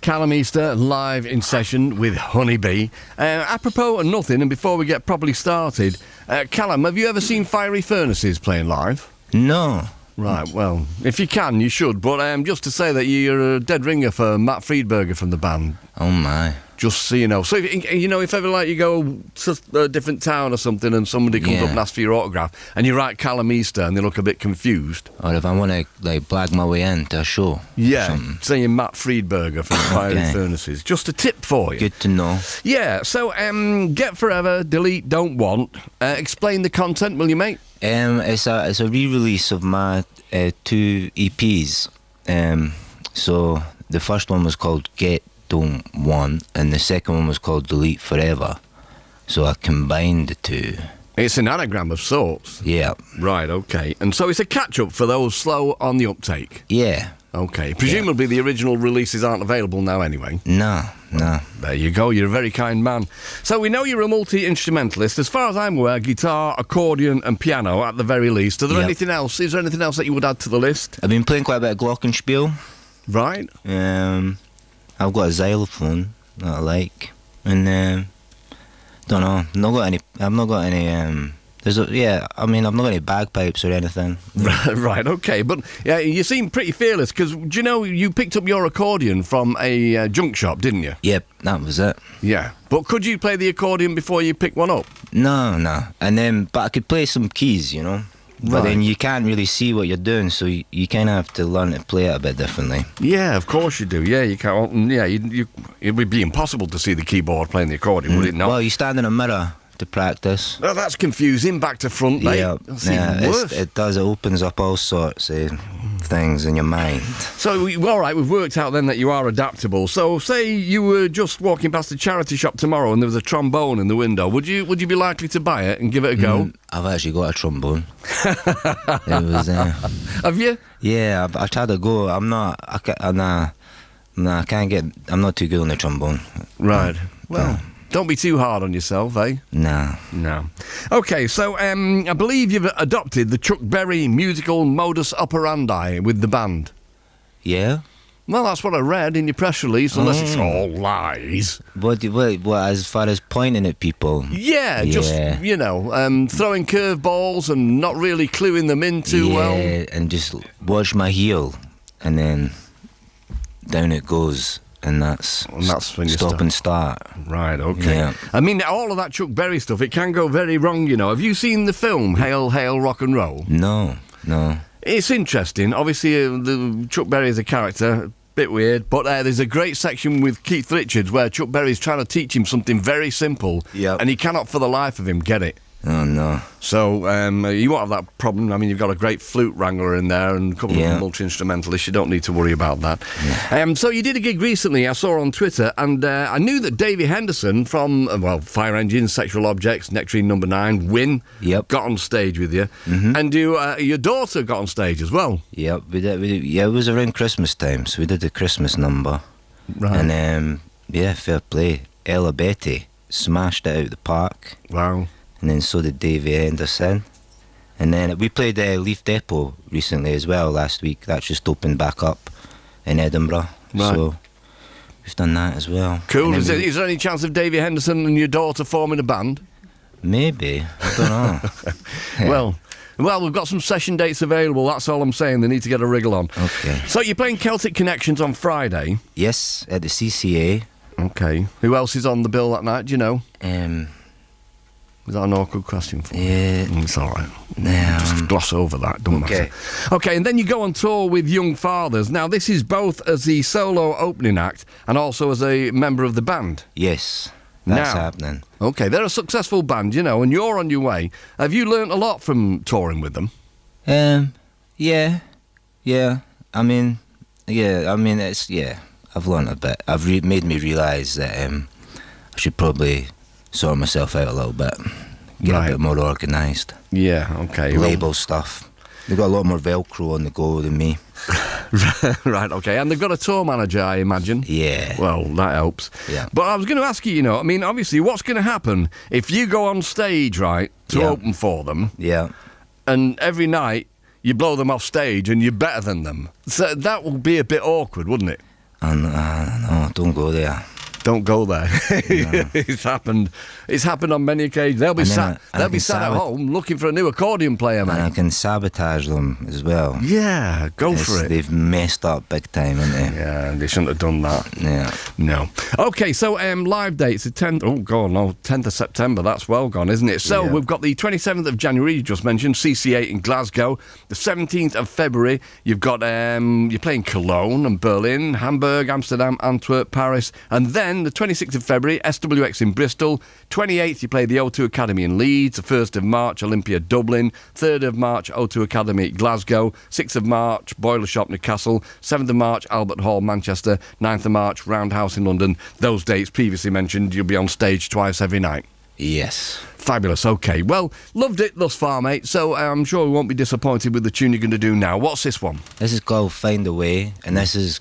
Callum Easter live in session with Honeybee. Apropos of nothing, and before we get properly started, Callum, have you ever seen Fiery Furnaces playing live? No. Right, well, if you can, you should. But just to say that you're a dead ringer for Matt Friedberger from the band. Oh, my. Just so you know. So, if ever, like, you go to a different town or something and somebody comes up and asks for your autograph and you write Callum Easter and they look a bit confused. Or if I want to, like, blag my way into a show. Yeah, saying Matt Friedberger from Fiery Furnaces. Just a tip for you. Good to know. Yeah, so, get forever, delete, don't want. Explain the content, will you, mate? It's a re-release of my 2 EPs. So the first one was called Get Don't Want, and the second one was called Delete Forever. So I combined the two. It's an anagram of sorts. Yeah. Right, okay. And so it's a catch-up for those slow on the uptake? Yeah. Okay. Presumably the original releases aren't available now anyway? No. There you go, you're a very kind man. So we know you're a multi-instrumentalist. As far as I'm aware, guitar, accordion and piano at the very least. Are there anything else? Is there anything else that you would add to the list? I've been playing quite a bit of glockenspiel. Right. I've got a xylophone that I like. And don't know. I've not got any I've not got any bagpipes or anything. Right, okay. But yeah, you seem pretty fearless, because, do you know, you picked up your accordion from a junk shop, didn't you? Yep, that was it. Yeah. But could you play the accordion before you pick one up? No. But I could play some keys, you know. But then you can't really see what you're doing, so you kind of have to learn to play it a bit differently. Yeah, of course you do. Yeah, you can't. Yeah, it would be impossible to see the keyboard playing the accordion, would it not? Well, you stand in a mirror to practice. Oh, that's confusing. Back to front, mate. Yeah, it does. It opens up all sorts of things in your mind. So, all right, we've worked out then that you are adaptable. So, say you were just walking past a charity shop tomorrow and there was a trombone in the window. Would you be likely to buy it and give it a go? I've actually got a trombone. It was. Have you? Yeah, I tried to go. I'm not too good on the trombone. Right. Well. Don't be too hard on yourself, eh? No. Okay, so I believe you've adopted the Chuck Berry musical modus operandi with the band. Yeah? Well, that's what I read in your press release, unless it's all lies. What, as far as pointing at people? Yeah, just, throwing curveballs and not really cluing them in too well. Yeah, and just watch my heel, and then down it goes. And that's when you stop and start. Right, okay. Yeah. I mean, all of that Chuck Berry stuff, it can go very wrong, you know. Have you seen the film Hail, Hail, Rock and Roll? No. It's interesting. Obviously, the Chuck Berry is a character, a bit weird, but there's a great section with Keith Richards where Chuck Berry's trying to teach him something very simple, and he cannot for the life of him get it. Oh, no. So, you won't have that problem. I mean, you've got a great flute wrangler in there and a couple of multi-instrumentalists. You don't need to worry about that. Yeah. So you did a gig recently, I saw on Twitter, and I knew that Davey Henderson from, Fire Engines, Sexual Objects, Nectarine Number 9, Win, got on stage with you. Mm-hmm. And your daughter got on stage as well. Yep, we did. It was around Christmas time, so we did the Christmas number. Right. And, fair play. Ella Betty smashed it out of the park. Wow. And then so did Davey Henderson. And then we played Leaf Depot recently as well last week. That's just opened back up in Edinburgh. Right. So we've done that as well. Cool. Is there any chance of Davey Henderson and your daughter forming a band? Maybe. I don't know. Well, we've got some session dates available. That's all I'm saying. They need to get a wriggle on. Okay. So you're playing Celtic Connections on Friday? Yes, at the CCA. Okay. Who else is on the bill that night, do you know? Is that an awkward question for you? Yeah. It's all right. Just gloss over that, don't matter. Okay, and then you go on tour with Young Fathers. Now, this is both as the solo opening act and also as a member of the band. Yes, that's happening. Okay, they're a successful band, you know, and you're on your way. Have you learnt a lot from touring with them? Yeah. I mean, I've learnt a bit. Made me realise that I should probably sort myself out a little bit, get a bit more organised. Yeah, okay. Label stuff. They've got a lot more Velcro on the go than me. Right, okay. And they've got a tour manager, I imagine. Yeah. Well, that helps. Yeah. But I was going to ask you, I mean, obviously, what's going to happen if you go on stage, right, to open for them? Yeah. And every night you blow them off stage and you're better than them. So that will be a bit awkward, wouldn't it? I don't know. don't go there. Don't go there. No. It's happened. It's happened on many occasions. They'll be And then sat. I They'll be can sat at sabot- home looking for a new accordion player, And I mate. can sabotage them as well. Yeah, go for it. They've messed up big time, haven't they? Yeah, they shouldn't have done that. Yeah. No. Okay, so live dates, the 10th, 10th of September, that's well gone, isn't it? So Yeah. we've got the 27th of January, you just mentioned, CC8 in Glasgow. The 17th of February, you've got, you're playing Cologne and Berlin, Hamburg, Amsterdam, Antwerp, Paris. And then the 26th of February, SWX in Bristol. 28th, you play the O2 Academy in Leeds. The 1st of March, Olympia, Dublin. 3rd of March, O2 Academy, Glasgow. 6th of March, Boiler Shop, Newcastle. 7th of March, Albert Hall, Manchester. 9th of March, Roundhouse in London. Those dates previously mentioned, you'll be on stage twice every night. Yes. Fabulous, okay. Well, loved it thus far, mate, so I'm sure we won't be disappointed with the tune you're going to do now. What's this one? This is called Find a Way, and this is